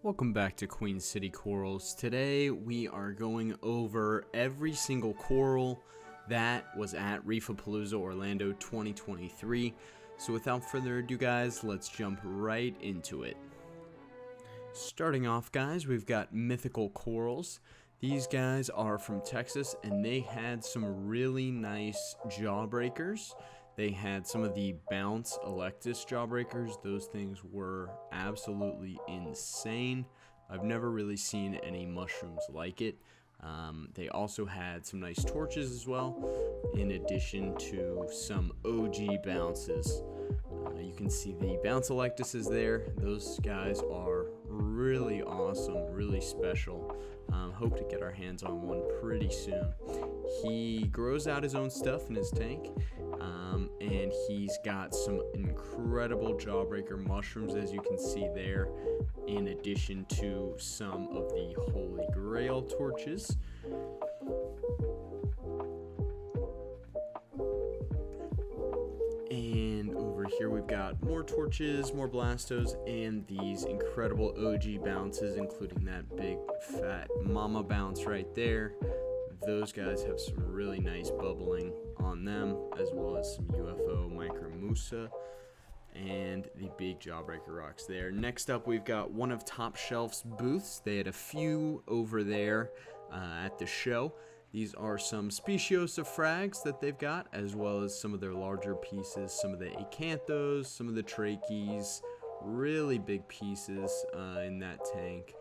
Welcome back to Queen City Corals. Today we are going over every single coral that was at Reef-A-Palooza Orlando 2023. So without further ado guys, let's jump right into it. Starting off guys, we've got mythical corals. These guys are from Texas and they had some really nice jawbreakers. They had some of the Bounce Electus jawbreakers. Those things were absolutely insane. I've never really seen any mushrooms like it. They also had some nice torches as well, in addition to some OG bounces. You can see the Bounce Electus is there. Those guys are really awesome, really special. Hope to get our hands on one pretty soon. He grows out his own stuff in his tank, and he's got some incredible jawbreaker mushrooms, as you can see there, in addition to some of the Holy Grail torches. And over here we've got more torches, more blastos, and these incredible OG bounces, including that big fat mama bounce right there. Those guys have some really nice bubbling on them, as well as some UFO micromusa and the big jawbreaker rocks there. Next up we've got one of Top Shelf's booths. They had a few over there at the show. These are some Speciosa frags that they've got, as well as some of their larger pieces, some of the acanthos, some of the trachees, really big pieces in that tank.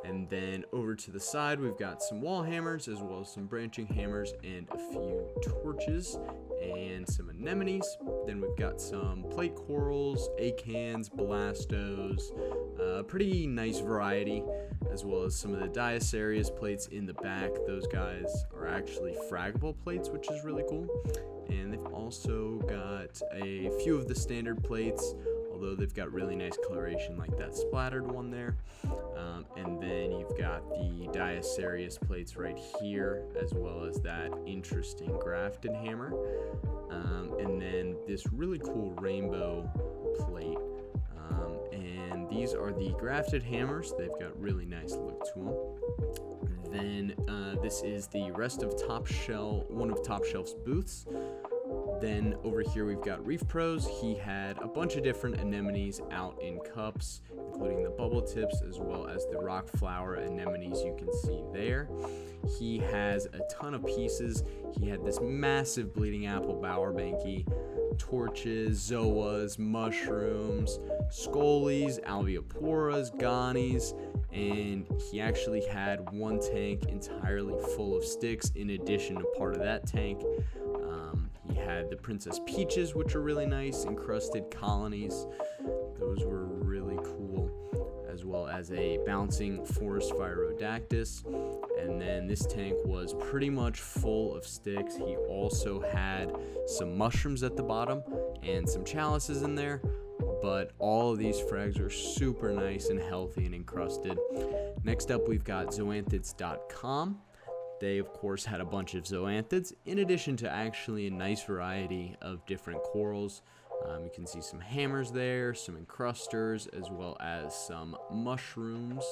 And then over to the side, we've got some wall hammers, as well as some branching hammers and a few torches and some anemones. Then we've got some plate corals, acans, blastos, pretty nice variety, as well as some of the Diasarius plates in the back. Those guys are actually fraggable plates, which is really cool. And they've also got a few of the standard plates, although they've got really nice coloration like that splattered one there. And then you've got the Diasarius plates right here, as well as that interesting grafted hammer. And then this really cool rainbow plate. And these are the grafted hammers. They've got really nice look to them. Then this is the rest of one of Top Shelf's booths. Then over here we've got Reef Pros. He had a bunch of different anemones out in cups, including the bubble tips, as well as the rock flower anemones you can see there. He has a ton of pieces. He had this massive bleeding apple bowerbanky, torches, zoas, mushrooms, scolies, alveoporas, ganies, and he actually had one tank entirely full of sticks in addition to part of that tank. He had the Princess Peaches, which are really nice, encrusted colonies. Those were really cool, as well as a bouncing forest phyrodactys. And then this tank was pretty much full of sticks. He also had some mushrooms at the bottom and some chalices in there, but all of these frags are super nice and healthy and encrusted. Next up we've got zoanthids.com. They, of course, had a bunch of zoanthids, in addition to actually a nice variety of different corals. You can see some hammers there, some encrusters, as well as some mushrooms.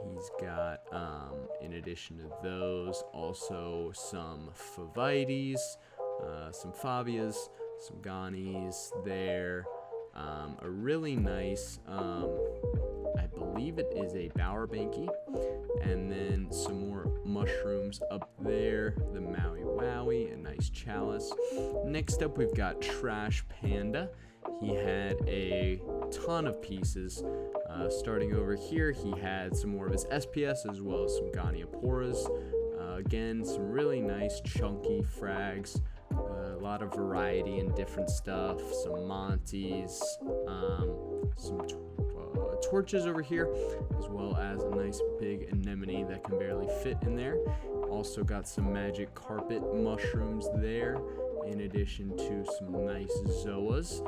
He's got, in addition to those, also some favites, some favias, some ganies there. A really nice, I believe it is a bowerbanky, and then some more mushrooms up there, the Maui Wowie, a nice chalice. Next up we've got Trash Panda. He had a ton of pieces. Starting over here, he had some more of his SPS, as well as some Gonioporas. Again, some really nice chunky frags. A lot of variety and different stuff, some Monties, some torches over here, as well as a nice big anemone that can barely fit in there. Also got some magic carpet mushrooms there, in addition to some nice zoas,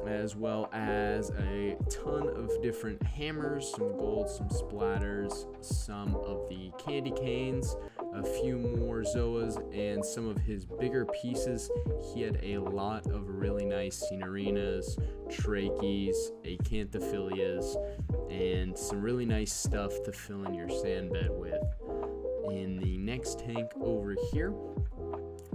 as well as a ton of different hammers, some gold, some splatters, some of the candy canes, a few more zoas, and some of his bigger pieces. He had a lot of really nice cinerinas, trachees, acanthophilias, and some really nice stuff to fill in your sand bed with. In the next tank over here,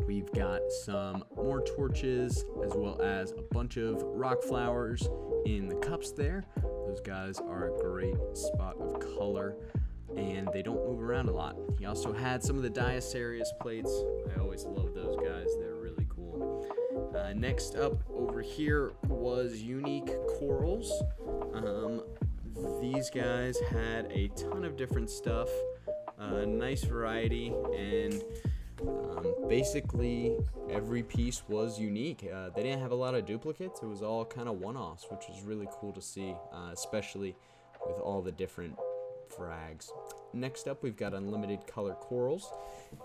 we've got some more torches as well as a bunch of rock flowers in the cups there. Those guys are a great spot of color and they don't move around a lot. He also had some of the Diocerius plates. I always love those guys, they're really cool. Next up over here was unique corals. These guys had a ton of different stuff, nice variety, and basically every piece was unique. They didn't have a lot of duplicates. It was all kind of one-offs, which was really cool to see, especially with all the different frags. Next up, we've got unlimited color corals.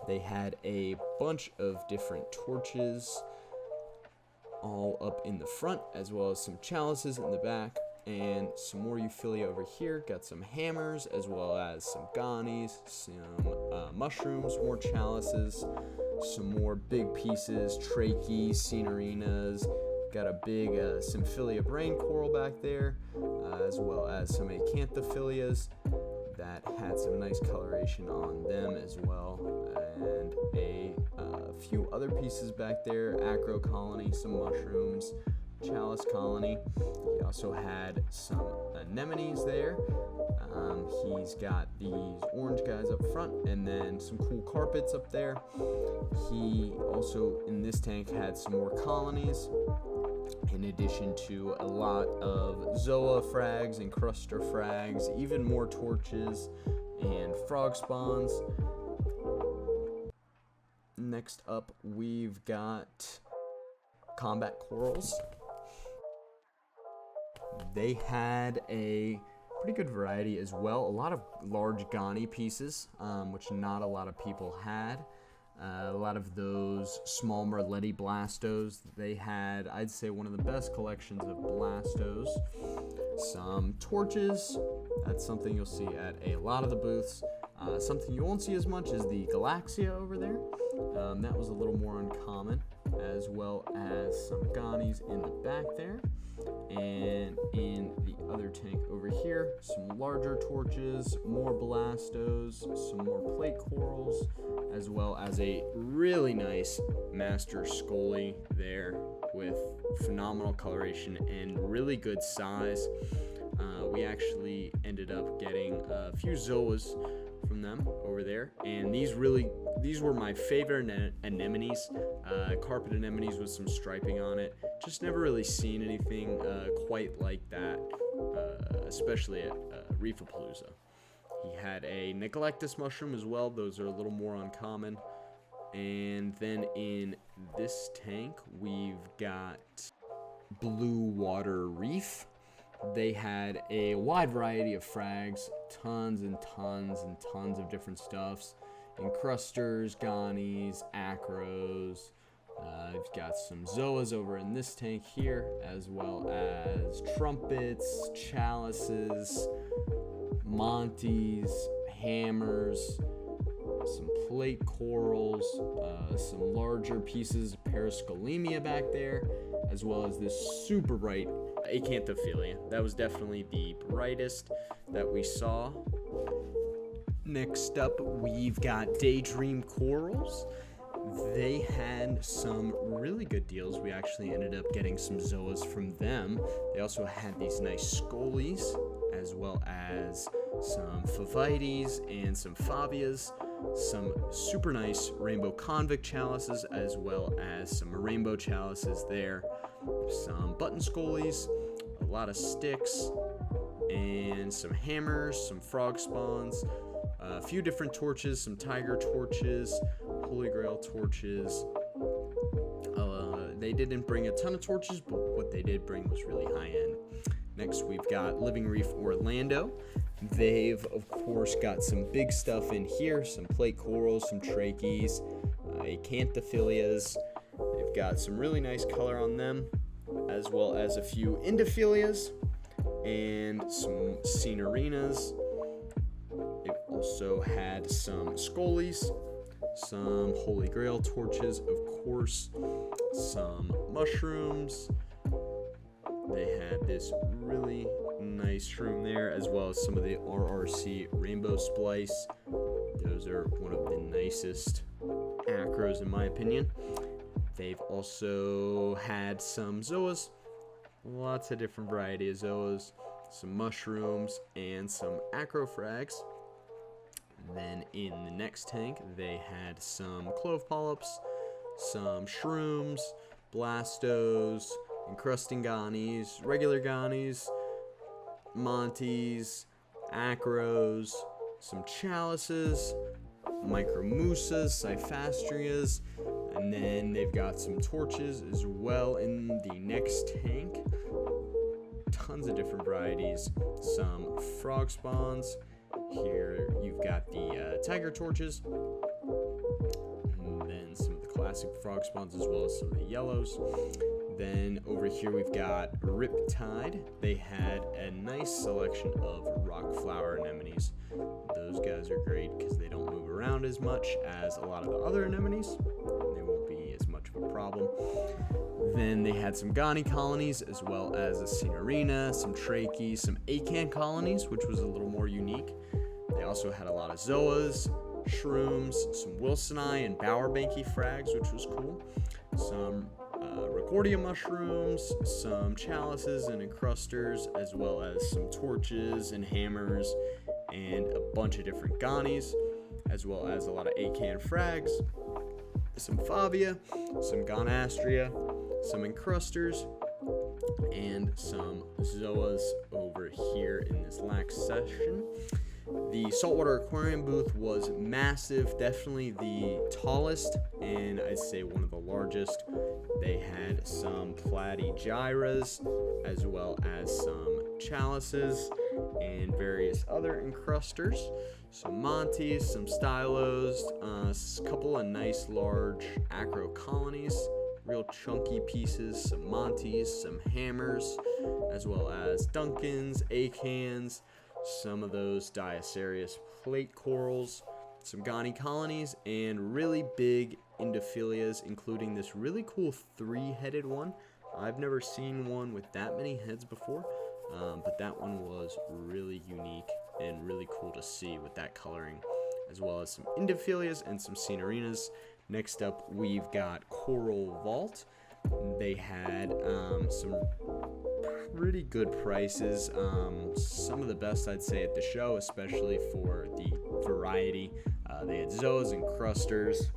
They had a bunch of different torches all up in the front, as well as some chalices in the back, and some more Euphyllia over here. Got some hammers, as well as some ganies, some mushrooms, more chalices, some more big pieces, trachees, scenarinas. Got a big Symphilia brain coral back there, as well as some acanthophyllias that had some nice coloration on them as well, and a few other pieces back there, acro colony, some mushrooms, chalice colony. He also had some anemones there. He's got these orange guys up front and then some cool carpets up there. He also in this tank had some more colonies, in addition to a lot of Zoa frags and Cruster frags, even more torches and frog spawns. Next up, we've got combat corals. They had a pretty good variety as well. A lot of large Gani pieces, which not a lot of people had. A lot of those small Merletti Blastos. They had, I'd say, one of the best collections of Blastos. Some torches. That's something you'll see at a lot of the booths. Something you won't see as much is the Galaxia over there. That was a little more uncommon, as well as some Ganies in the back there. And in the other tank over here, some larger torches, more Blastos, some more plate corals, as well as a really nice Master Scully there with phenomenal coloration and really good size. We actually ended up getting a few Zoas from them over there, and these were my favorite anemones, carpet anemones with some striping on it. Just never really seen anything quite like that, especially at Reef-A-Palooza. He had a Neglectus mushroom as well. Those are a little more uncommon. And then in this tank, we've got Blue Water Reef. They had a wide variety of frags, tons and tons and tons of different stuffs. Encrusters, Ganies, Acros. I've got some Zoas over in this tank here, as well as trumpets, chalices, Monties, hammers, some plate corals, some larger pieces of Parascolemia back there, as well as this super bright Acanthophilia. That was definitely the brightest that we saw. Next up, we've got Daydream Corals. They had some really good deals. We actually ended up getting some Zoas from them. They also had these nice Scolies, as well as some Favites and some Fabias, some super nice rainbow convict chalices, as well as some rainbow chalices there, some button Scolies, a lot of sticks, and some hammers, some frog spawns, a few different torches, some tiger torches, Holy Grail torches. They didn't bring a ton of torches, but what they did bring was really high end. Next, we've got Living Reef Orlando. They've, of course, got some big stuff in here, some plate corals, some trachees, acanthophylias. They've got some really nice color on them, as well as a few endophilias and some scenarinas. They've also had some Scolies, some Holy Grail torches, of course, some mushrooms. They had this really nice shroom there, as well as some of the RRC Rainbow Splice. Those are one of the nicest acros in my opinion. They've also had some zoas, lots of different variety of zoas, some mushrooms, and some acro frags. Then in the next tank, they had some clove polyps, some shrooms, blastos, encrusting ganies, regular ganies, monties, acros, some chalices, micromusas, cyphastrias, and then they've got some torches as well in the next tank. Tons of different varieties, some frog spawns. Here you've got the tiger torches, and then some of the classic frog spawns as well as some of the yellows. Then over here we've got Riptide. They had a nice selection of rock flower anemones. Those guys are great because they don't move around as much as a lot of the other anemones. They won't be as much of a problem. Then they had some Gani colonies as well as a Cinerina, some Trachea, some Acan colonies, which was a little more unique. They also had a lot of Zoas, shrooms, some Wilsoni and Bowerbanky frags, which was cool. Some Recordia mushrooms, some chalices and encrusters, as well as some torches and hammers, and a bunch of different Ganis, as well as a lot of Acan frags, some Favia, some Gonastria, some encrusters, and some Zoas over here in this last section. The saltwater aquarium booth was massive, definitely the tallest, and I'd say one of the largest. They had some platygyras, as well as some chalices, and various other encrusters. Some monties, some stylos, a couple of nice large acro colonies, real chunky pieces, some monties, some hammers, as well as Duncans, Acans, some of those Diacereus plate corals, some Gani colonies, and really big Indophilias, including this really cool three-headed one. I've never seen one with that many heads before, but that one was really unique and really cool to see with that coloring, as well as some Indophilias and some Cinerinas. Next up, we've got Coral Vault. They had some pretty good prices, some of the best I'd say at the show, especially for the variety. They had Zoas and Crusters,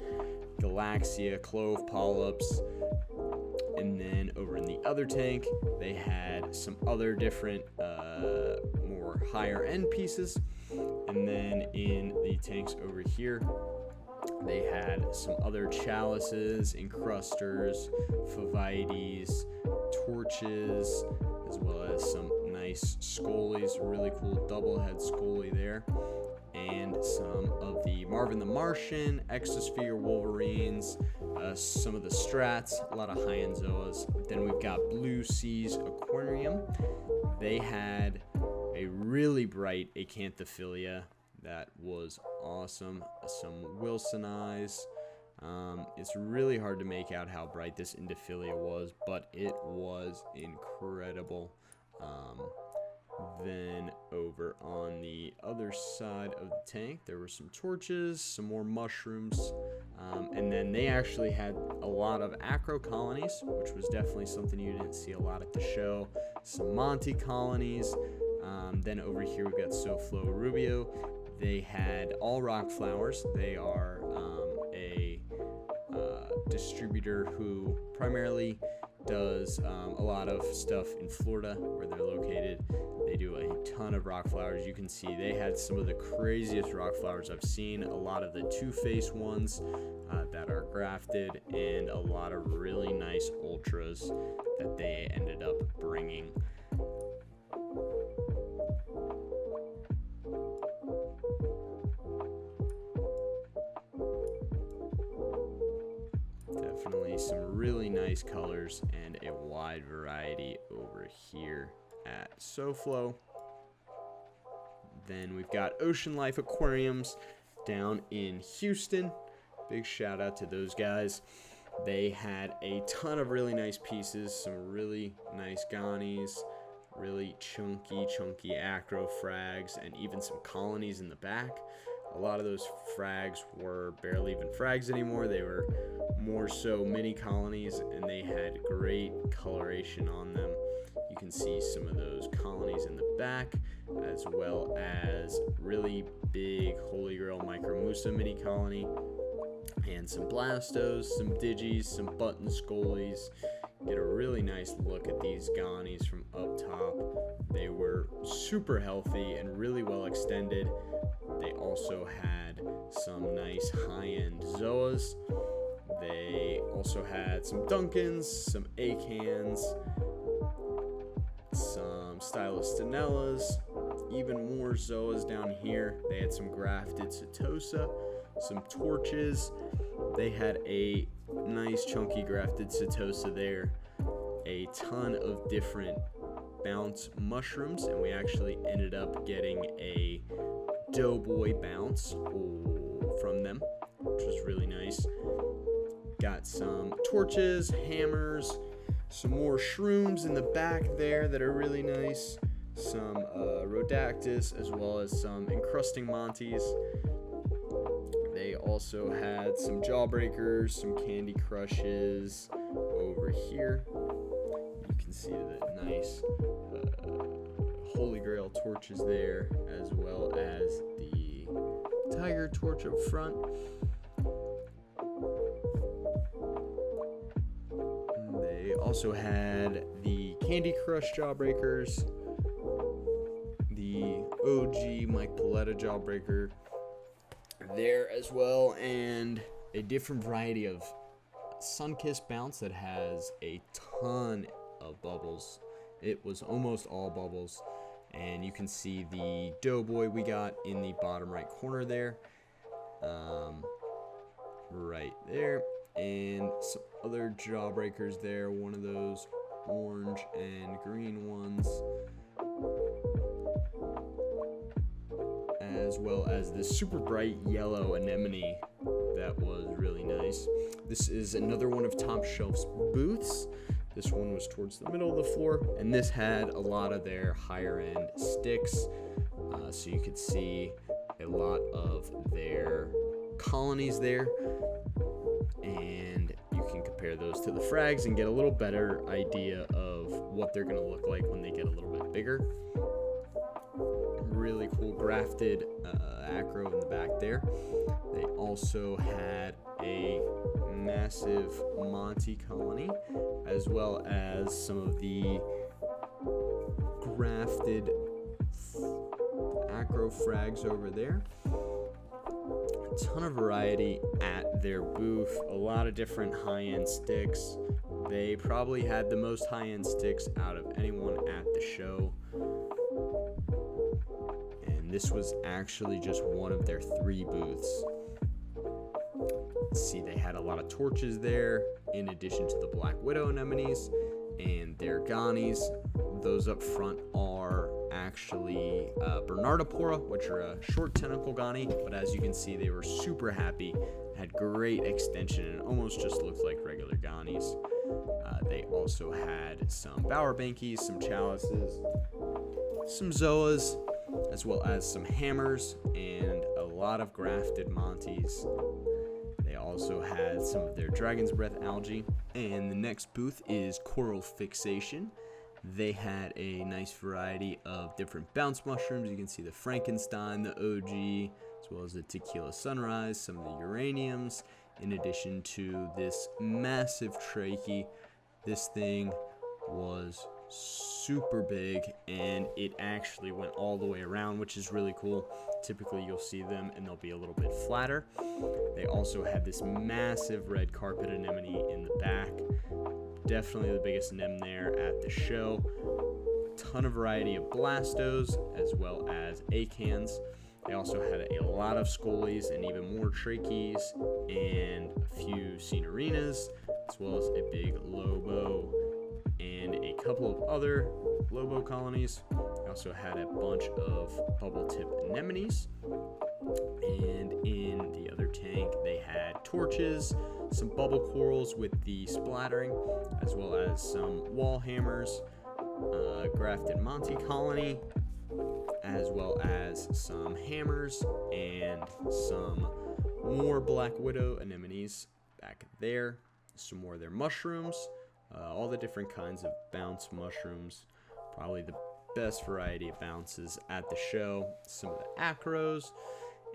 Galaxia, Clove Polyps, and then over in the other tank they had some other different more higher end pieces, and then in the tanks over here they had some other chalices, encrusters, Favites, torches, as well as some nice scolies, really cool double head scolie there, and some of the Marvin the Martian, Exosphere Wolverines, some of the Strats, a lot of high-end Zoas. Then we've got Blue Seas Aquarium. They had a really bright Acanthophilia that was awesome. Some Wilsonized. It's really hard to make out how bright this Indophilia was, but it was incredible. Then over on the other side of the tank, there were some torches, some more mushrooms, and then they actually had a lot of acro colonies, which was definitely something you didn't see a lot at the show. Some Monty colonies. Then over here we've got Soflo Rubio. They had all rock flowers. They are a distributor who primarily does a lot of stuff in Florida where they're located. They do a ton of rock flowers. You can see they had some of the craziest rock flowers I've seen, a lot of the two-face ones that are grafted, and a lot of really nice ultras that they ended up bringing. Definitely some really nice colors and a wide variety over here at SoFlo. Then we've got Ocean Life Aquariums down in Houston. Big shout out to those guys. They had a ton of really nice pieces, some really nice Ganis, really chunky acro frags, and even some colonies in the back. A lot of those frags were barely even frags anymore. They were more so mini colonies, and they had great coloration on them. You can see some of those colonies in the back, as well as really big Holy Grail Micromusa mini colony, and some Blastos, some Digis, some Button Scolies. Get a really nice look at these Ganies from up top. They were super healthy and really well extended. They also had some nice high-end Zoas. They also had some Duncans, some Acans, some Stylostenellas, even more Zoas down here. They had some grafted Setosa, some Torches. They had a nice chunky grafted Setosa there, a ton of different bounce mushrooms, and we actually ended up getting a Doughboy bounce from them, which was really nice. Got some torches, hammers, some more shrooms in the back there that are really nice, some Rhodactis, as well as some encrusting Monties. They also had some Jawbreakers, some Candy Crushes over here. You can see the nice Holy Grail torches there, as well as the Tiger torch up front. They also had the Candy Crush Jawbreakers, the OG Mike Paletta Jawbreaker there as well, and a different variety of Sunkissed bounce that has a ton of bubbles. It was almost all bubbles, and you can see the Doughboy we got in the bottom right corner there, right there, and some other Jawbreakers there, one of those orange and green ones, as well as this super bright yellow anemone that was really nice. This is another one of Top Shelf's booths. This one was towards the middle of the floor, and this had a lot of their higher end sticks, so you could see a lot of their colonies there, and you can compare those to the frags and get a little better idea of what they're going to look like when they get a little bit bigger. Really cool grafted acro in the back there. They also had a massive Monty colony, as well as some of the grafted acro frags over there. A ton of variety at their booth, a lot of different high-end sticks. They probably had the most high-end sticks out of anyone at the show. This was actually just one of their 3 booths. See, they had a lot of torches there, in addition to the Black Widow anemones and their Ganies. Those up front are actually Bernardipora, which are a short tentacle Gani, but as you can see, they were super happy, had great extension, and almost just looked like regular Ganies. They also had some Bowerbankies, some Chalices, some Zoas, as well as some hammers and a lot of grafted Monties. They also had some of their Dragon's Breath algae. And the next booth is Coral Fixation. They had a nice variety of different bounce mushrooms. You can see the Frankenstein, the OG, as well as the Tequila Sunrise, some of the uraniums, in addition to this massive trachea. This thing was super big, and it actually went all the way around, which is really cool. Typically you'll see them and they'll be a little bit flatter. They also had this massive red carpet anemone in the back, definitely the biggest anem there at the show. Ton of variety of Blastos as well as Acans. They also had a lot of Scolies and even more Trachees and a few Scenarinas, as well as a big Lobo and a couple of other Lobo colonies. They also had a bunch of bubble tip anemones. And in the other tank, they had torches, some bubble corals with the splattering, as well as some wall hammers, grafted Monty colony, as well as some hammers and some more black widow anemones back there. Some more of their mushrooms, all the different kinds of bounce mushrooms, probably the best variety of bounces at the show. Some of the acros.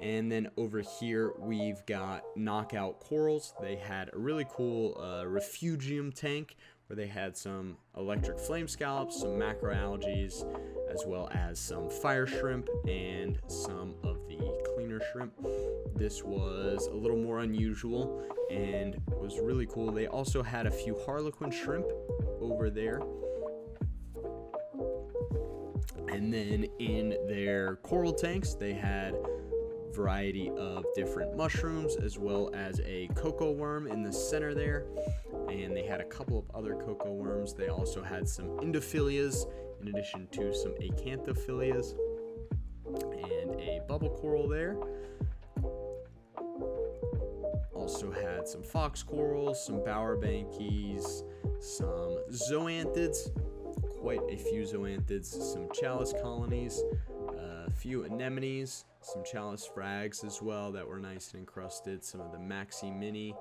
And then over here we've got knockout corals. They had a really cool refugium tank where they had some electric flame scallops, some macroalgae, as well as some fire shrimp and some of the cleaner shrimp. This was a little more unusual and was really cool. They also had a few harlequin shrimp over there. And then in their coral tanks, they had a variety of different mushrooms, as well as a cocoa worm in the center there. And they had a couple of other cocoa worms. They also had some endophilias, in addition to some acanthophilias, and a bubble coral there. Also had some fox corals, some bowerbankies, some zoanthids, quite a few zoanthids, some chalice colonies, a few anemones, some chalice frags as well that were nice and encrusted, some of the maxi mini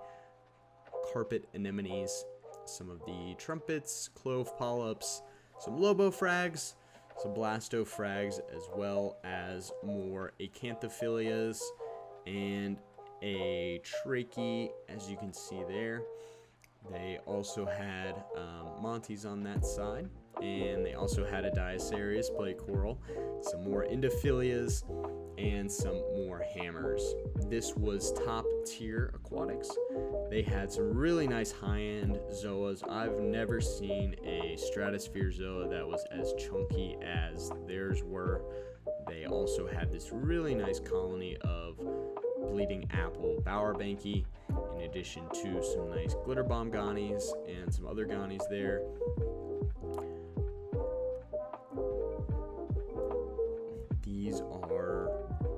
carpet anemones, some of the trumpets, clove polyps, some lobo frags, some blasto frags, as well as more acanthophilias and a trachea, as you can see there. They also had monties on that side, and they also had a Diacereus plate coral, some more endophilias, and some more hammers. This was top tier aquatics. They had some really nice high-end zoas. I've never seen a stratosphere zoa that was as chunky as theirs were. They also had this really nice colony of bleeding apple bowerbanki, in addition to some nice glitter bomb ganies and some other ganies there. These are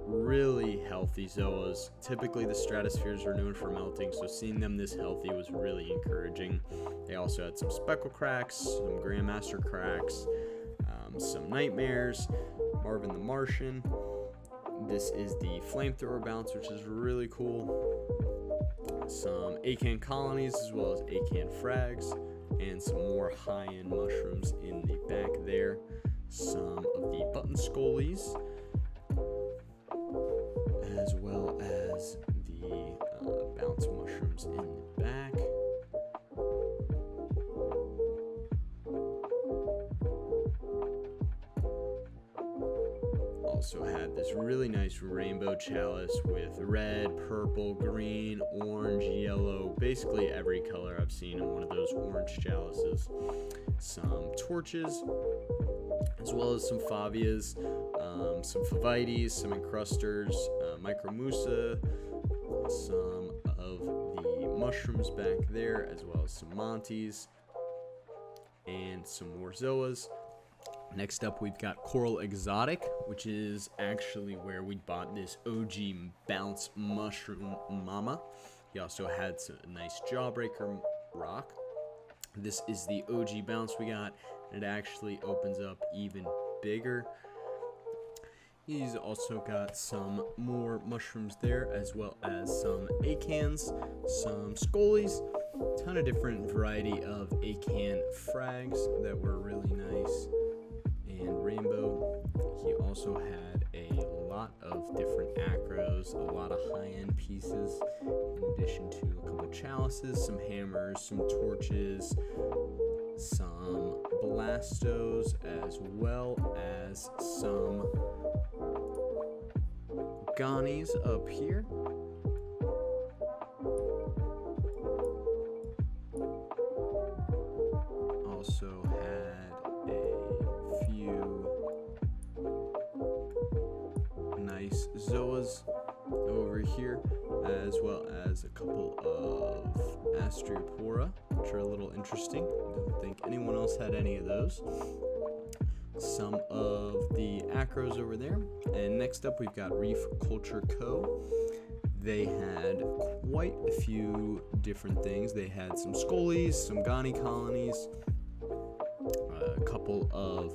really healthy zoas. Typically the stratospheres are known for melting, so seeing them this healthy was really encouraging. They also had some speckle cracks, some grandmaster cracks, some nightmares, Marvin the Martian. This is the flamethrower bounce, which is really cool. Some acan colonies, as well as acan frags, and some more high-end mushrooms in the back there. Some of the button scolies, as well as the bounce mushrooms in the back. Also had this really nice rainbow chalice with red, purple, green, orange, yellow, basically every color I've seen in one of those orange chalices. Some torches, as well as some favias, some favites, some encrusters, micromusa, some of the mushrooms back there, as well as some monties, and some more zoas. Next up, we've got Coral Exotic, which is actually where we bought this OG bounce mushroom mama. He also had a nice jawbreaker rock. This is the OG bounce we got, and it actually opens up even bigger. He's also got some more mushrooms there, as well as some acans, some scolies, a ton of different variety of acan frags that were really nice, and rainbow. He also had a lot of different acros, a lot of high-end pieces, in addition to a couple chalices, some hammers, some torches, some blastos, as well as some ganies up here. Also had a few nice zoas over here, as well as a couple of Astropora, which are a little interesting. I don't think anyone else had any of those. Some of the acros over there. And next up, we've got Reef Culture Co. They had quite a few different things. They had some scolies, some gani colonies, a couple of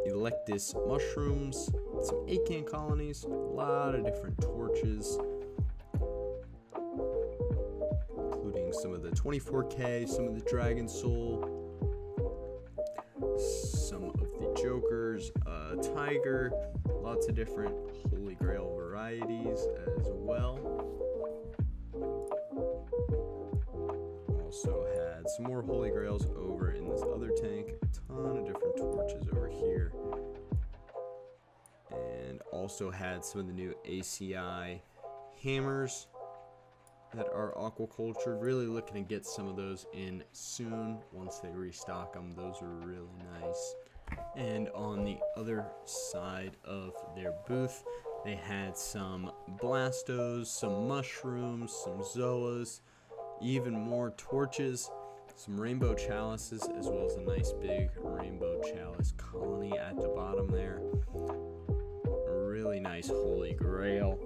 Electus mushrooms, some acan colonies, a lot of different torches, including some of the 24K, some of the Dragon Soul, some of the Jokers, Tiger, lots of different Holy Grail varieties as well. Also had some more Holy Grails over in this other tank, a ton of different torches over here, and also had some of the new ACI hammers that are aquacultured. Really looking to get some of those in soon once they restock them. Those are really nice. And on the other side of their booth, they had some Blastos, some mushrooms, some Zoas, even more torches, some rainbow chalices, as well as a nice big rainbow chalice colony at the bottom there. A really nice Holy Grail.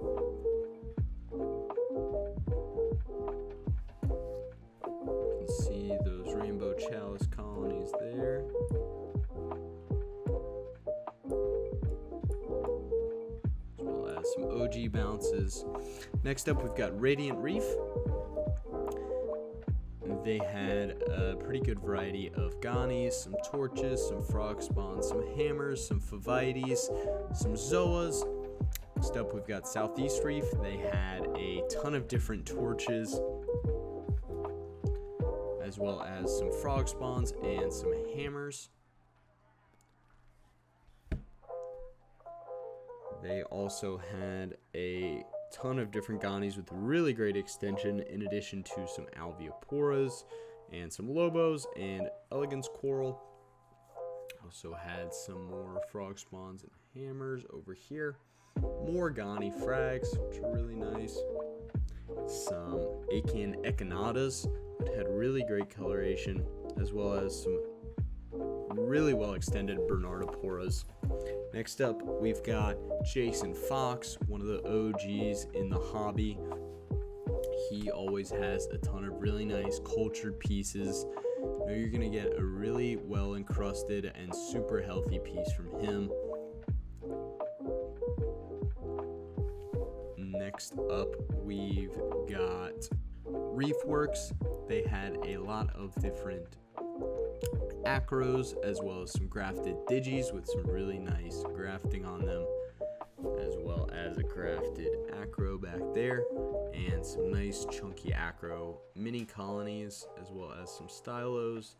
You can see those rainbow chalice colonies there. As well as some OG bounces. Next up, we've got Radiant Reef. They had a pretty good variety of Ganies, some torches, some frog spawns, some hammers, some Favites, some Zoas. Next up, we've got Southeast Reef. They had a ton of different torches, as well as some frog spawns and some hammers. They also had a ton of different Ganies with really great extension, in addition to some Alveoporas and some Lobos and Elegance Coral. Also had some more frog spawns and hammers over here. More Gani frags, which are really nice. Some Acan Echinatas that had really great coloration, as well as some really well extended Bernardoporas. Next up, we've got Jason Fox, one of the OGs in the hobby. He always has a ton of really nice cultured pieces. You know you're going to get a really well encrusted and super healthy piece from him. Next up, we've got Reefworks. They had a lot of different acros, as well as some grafted digis with some really nice grafting on them, as well as a grafted acro back there, and some nice chunky acro mini colonies, as well as some stylos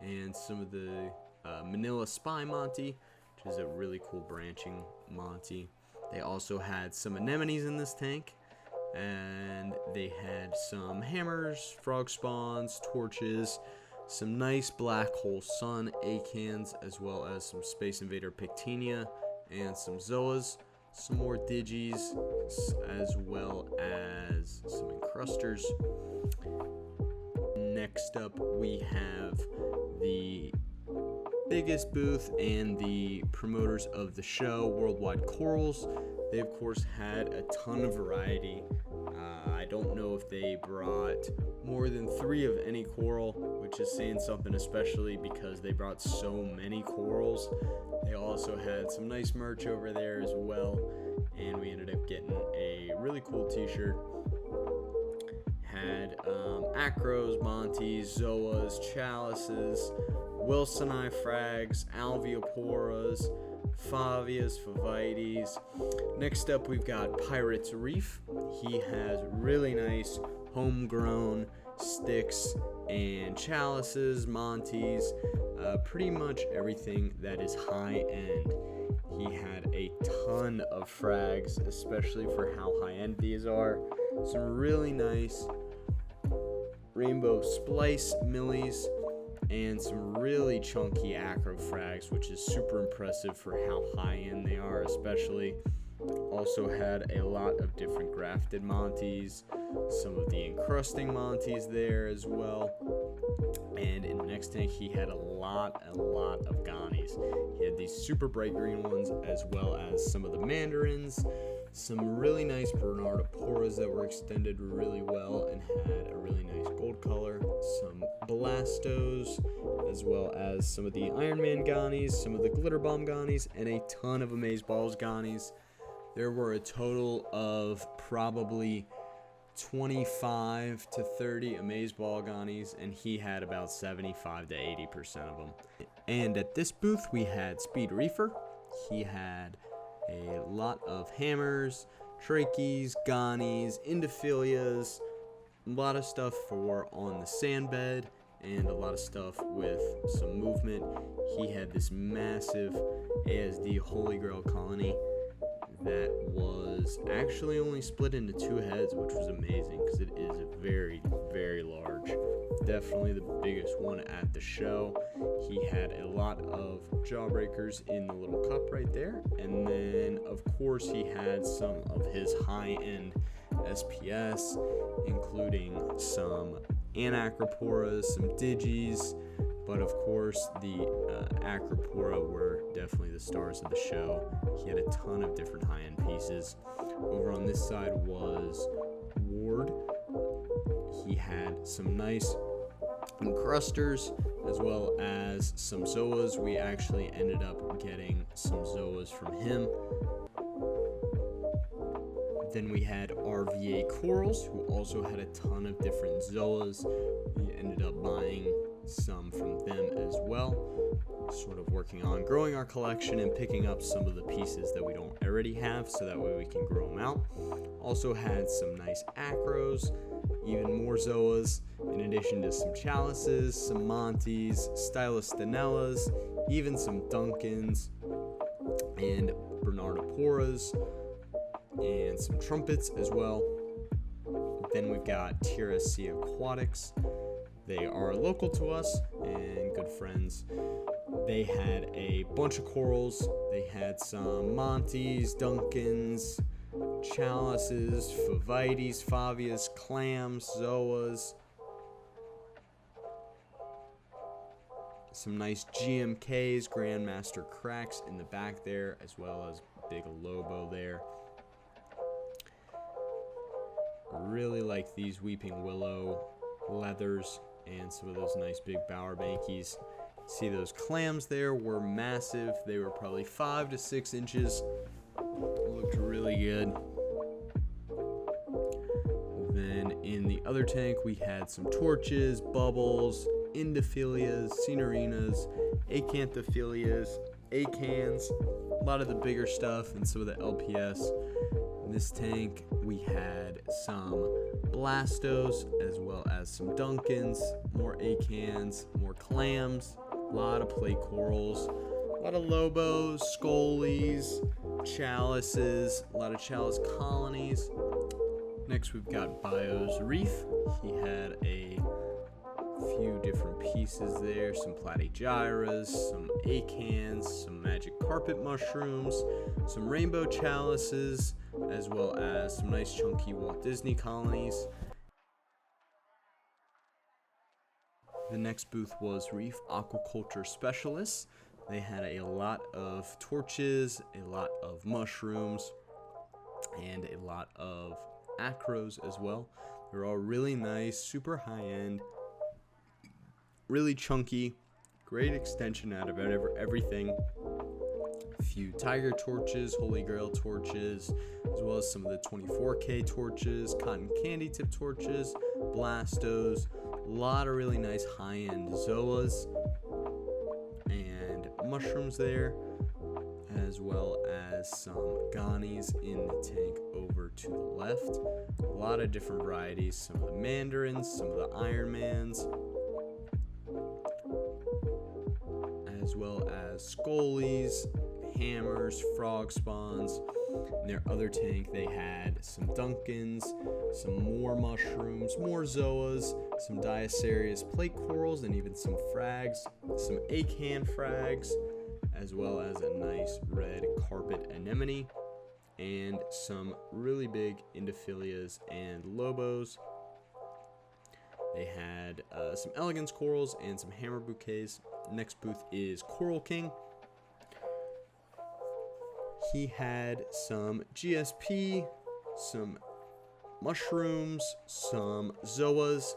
and some of the Manila Spy Monty, which is a really cool branching Monty. They also had some anemones in this tank, and they had some hammers, frog spawns, torches, some nice black hole sun acans, as well as some Space Invader Pictinia and some Zoas, some more digis, as well as some encrusters. Next up, we have the biggest booth and the promoters of the show, Worldwide Corals. They of course had a ton of variety. I don't know if they brought more than 3 of any coral, which is saying something, especially because they brought so many corals. They also had some nice merch over there as well, and we ended up getting a really cool t-shirt. Had acros, monties, zoas, chalices, wilsoni frags, alveoporas, favias, favites. Next up, we've got Pirates Reef. He has really nice homegrown sticks and chalices, monties, pretty much everything that is high end. He had a ton of frags, especially for how high end these are. Some really nice rainbow splice millies, and some really chunky acro frags, which is super impressive for how high end they are, especially. Also had a lot of different grafted monties, some of the encrusting monties there as well. And in the next tank, he had a lot of Ganies. He had these super bright green ones, as well as some of the mandarins, some really nice Bernardoporas that were extended really well and had a really nice gold color, some Blastos, as well as some of the Iron Man Ganies, some of the Glitter Bomb Ganies, and a ton of Amazeballs Ganies. There were a total of probably 25 to 30 Amazeball Ganies, and he had about 75 to 80% of them. And at this booth, we had Speed Reefer. He had a lot of hammers, trachees, ganies, endophilias, a lot of stuff for on the sand bed, and a lot of stuff with some movement. He had this massive ASD Holy Grail colony that was actually only split into 2 heads, which was amazing because it is very, very large. Definitely the biggest one at the show. He had a lot of jawbreakers in the little cup right there, and then of course he had some of his high-end SPS, including some Anacroporas, some Digis, but of course the Acropora were definitely the stars of the show. He had a ton of different high-end pieces. Over on this side was Ward. He had some nice encrusters as well as some Zoas. We actually ended up getting some Zoas from him. Then we had RVA Corals, who also had a ton of different Zoas. We ended up buying some from them as well, sort of working on growing our collection and picking up some of the pieces that we don't already have so that way we can grow them out. Also had some nice Acros, even more Zoas, in addition to some Chalices, some Montes, Stylostenellas, even some Duncans, and Bernardoporas, and some Trumpets as well. Then we've got Tira Sea Aquatics. They are local to us and good friends. They had a bunch of corals. They had some Montes, Duncans, Chalices, Favites, Favias, clams, Zoas. Some nice GMKs, Grandmaster Cracks in the back there, as well as big Lobo there. Really like these Weeping Willow leathers and some of those nice big Bower Bankies. See, those clams there were massive. They were probably 5 to 6 inches. Looked really good. Then in the other tank, we had some torches, bubbles, endophilias, cinerinas, acanthophilias, acans, a lot of the bigger stuff, and some of the LPS. In this tank, we had some Blastos, as well as some Duncans, more acans, more clams, a lot of plate corals, a lot of Lobos, Scolies, Chalices, a lot of Chalice colonies. Next, we've got Bio's Reef. He had a few different pieces there, some Platygyras, some acans, some magic carpet mushrooms, some rainbow chalices, as well as some nice chunky Walt Disney colonies. The next booth was Reef Aquaculture Specialists. They had a lot of torches, a lot of mushrooms, and a lot of acros as well. They're all really nice, super high-end, really chunky, great extension out of everything. A few tiger torches, Holy Grail torches, as well as some of the 24K torches, cotton candy tip torches, Blastos, a lot of really nice high-end Zoas and mushrooms there, as well as some Ganies in the tank over to the left. A lot of different varieties, some of the Mandarins, some of the Ironmans, as well as Scolies, hammers, frog spawns. In their other tank, they had some Duncans, some more mushrooms, more Zoas, some Diacerius plate corals, and even some frags, some acan frags, as well as a nice red carpet anemone, and some really big endophilias and Lobos. They had some elegance corals and some hammer bouquets. Next booth is Coral King. he had some GSP, some mushrooms, some zoas,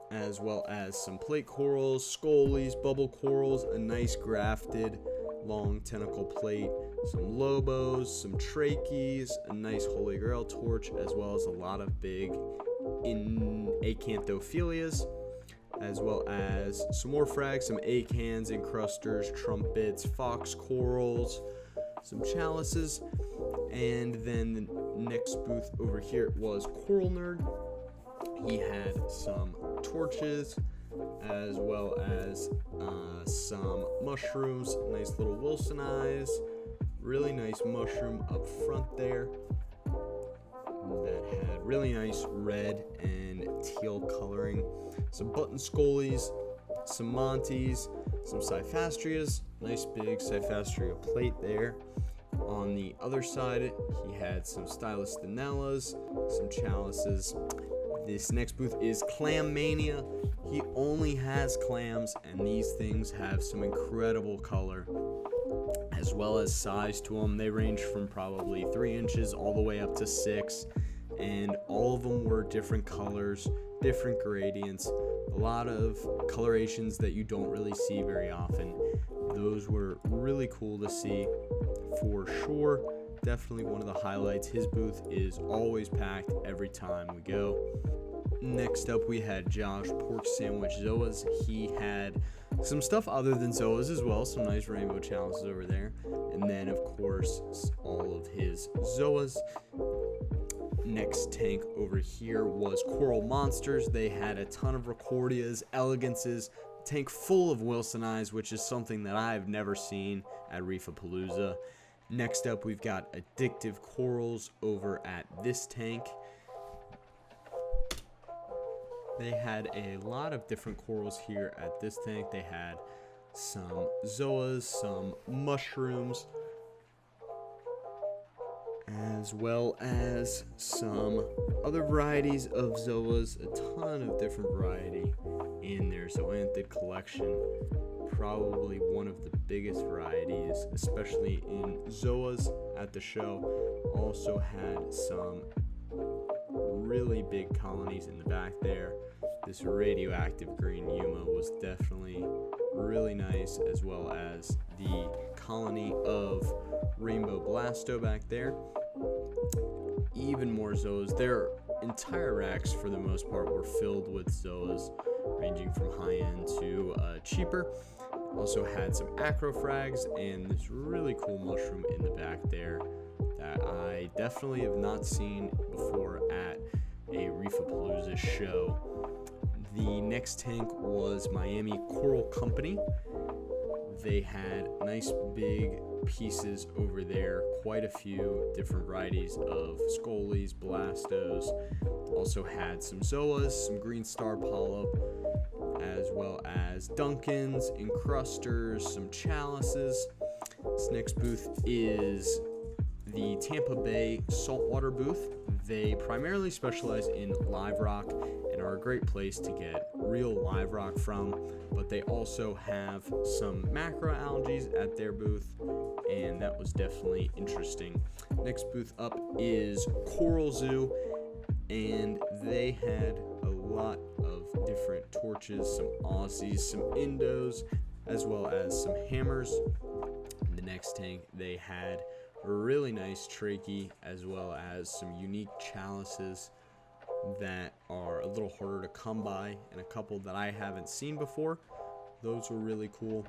as well as some plate corals, scolies, bubble corals, a nice grafted long tentacle plate, some lobos, some trachees, a nice holy grail torch, as well as a lot of big acanthophilias, as well as some more frags, some acans, encrusters, trumpets, fox corals, some chalices. And then the next booth over here was Coral Nerd. He had some torches, as well as some mushrooms, nice little Wilson eyes, really nice mushroom up front there that had really nice red and teal coloring, some button scolies, some monties, some cyphastrias, nice big cyphastria plate there. On the other side, he had some stylistinellas, some chalices. This next booth is Clam Mania. He only has clams, and these things have some incredible color as well as size to them. They range from probably 3 inches all the way up to 6, and all of them were different colors, different gradients, a lot of colorations that you don't really see very often. Those were really cool to see for sure. Definitely one of the highlights. His booth is always packed every time we go. Next up, we had Josh Pork Sandwich Zoas. He had some stuff other than Zoas as well, some nice rainbow challenges over there. And then, of course, all of his Zoas. Next tank over here was Coral Monsters. They had a ton of Recordias, Elegances, tank full of Wilson eyes, which is something that I've never seen at Reef-A-Palooza. Next up, we've got Addictive Corals over at this tank. They had a lot of different corals here at this tank. They had some zoas, some mushrooms, as well as some other varieties of zoas, a ton of different variety in their zoanthid collection. Probably one of the biggest varieties, especially in zoas at the show. Also had some really big colonies in the back there. This radioactive green Yuma was definitely really nice, as well as the colony of rainbow blasto back there. Even more zoas. Their entire racks for the most part were filled with zoas, ranging from high-end to cheaper. Also had some acrofrags and this really cool mushroom in the back there that I definitely have not seen before at a Reef-A-Palooza show. The next tank was Miami Coral Company. They had nice big pieces over there, quite a few different varieties of scolies, blastos. Also had some zoas, some green star polyp, as well as Duncans, encrusters, some chalices. This next booth is the Tampa Bay Saltwater booth. They primarily specialize in live rock and are a great place to get real live rock from, but they also have some macroalgae at their booth, and that was definitely interesting. Next booth up is Coral Zoo, and they had a lot of different torches, some Aussies, some Indos, as well as some hammers. In the next tank, they had a really nice trachea, as well as some unique chalices that are a little harder to come by, and a couple that I haven't seen before. Those were really cool,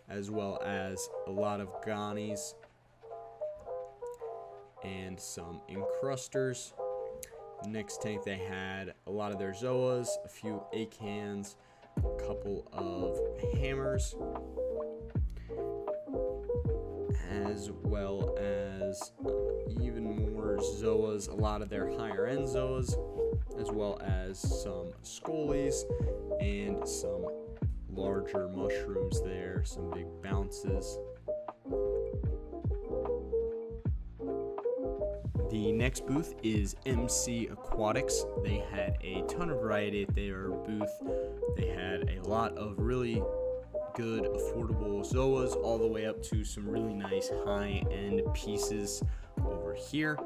as well as a lot of Ghanies and some encrusters. Next tank, they had a lot of their zoas, a few acans, a couple of hammers, as well as even more zoas, a lot of their higher end zoas, as well as some scolies and some larger mushrooms there, some big bounces. The next booth is MC Aquatics. They had a ton of variety at their booth. They had a lot of really good affordable zoas all the way up to some really nice high-end pieces over here,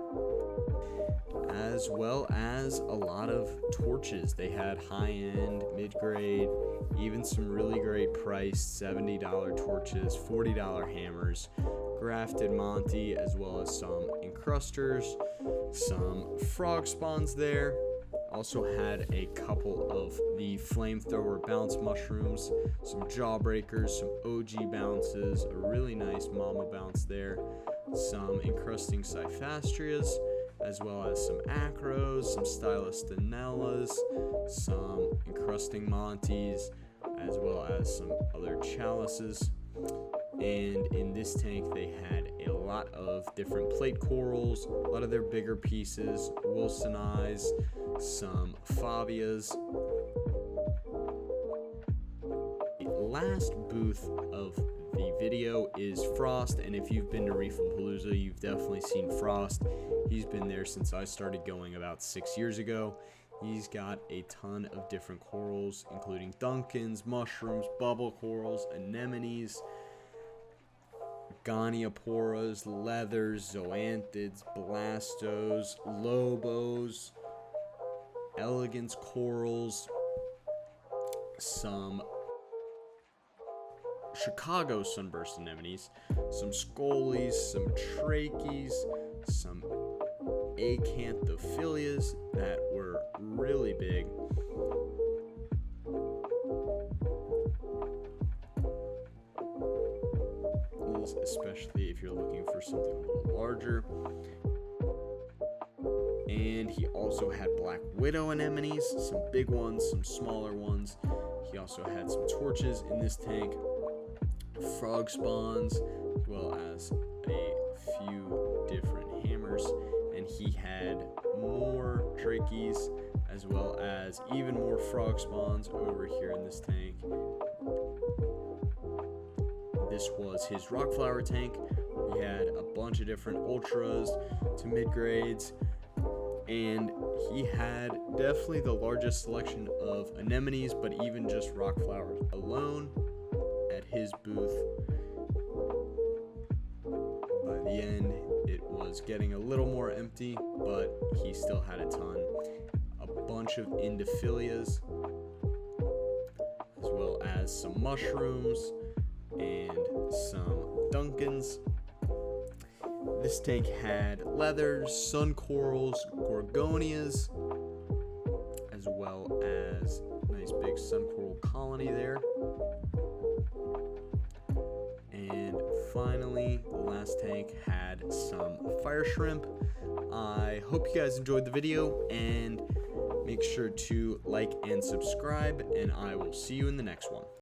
as well as a lot of torches. They had high-end, mid-grade, even some really great priced $70 torches, $40 hammers, grafted Monty, as well as some encrusters, some frog spawns there. Also had a couple of the flamethrower bounce mushrooms, some jawbreakers, some OG bounces, a really nice mama bounce there, some encrusting cyphastrias, as well as some acros, some stylostenellas, some encrusting monties, as well as some other chalices. And in this tank they had a lot of different plate corals, a lot of their bigger pieces, Wilson eyes, some Favias. The last booth of the video is Frost, and if you've been to Reef-A-Palooza, you've definitely seen Frost. He's been there since I started going about 6 years ago. He's got a ton of different corals, including Duncans, mushrooms, bubble corals, anemones, Gonioporas, leathers, zoanthids, blastos, lobos, elegance corals, some Chicago sunburst anemones, some scolies, some trachees, some acanthophilias that were really big. Especially if you're looking for something a little larger. And he also had black widow anemones, some big ones, some smaller ones. He also had some torches in this tank, frog spawns, as well as a few different hammers. And he had more trachees, as well as even more frog spawns over here in this tank. This was his rock flower tank. He had a bunch of different ultras to mid-grades, and he had definitely the largest selection of anemones, but even just rock flowers alone at his booth. By the end, it was getting a little more empty, but he still had a ton. A bunch of indophilias, as well as some mushrooms and some Duncans. This tank had leathers, sun corals, gorgonias, as well as a nice big sun coral colony there. And finally, the last tank had some fire shrimp. I hope you guys enjoyed the video, and make sure to like and subscribe, and I will see you in the next one.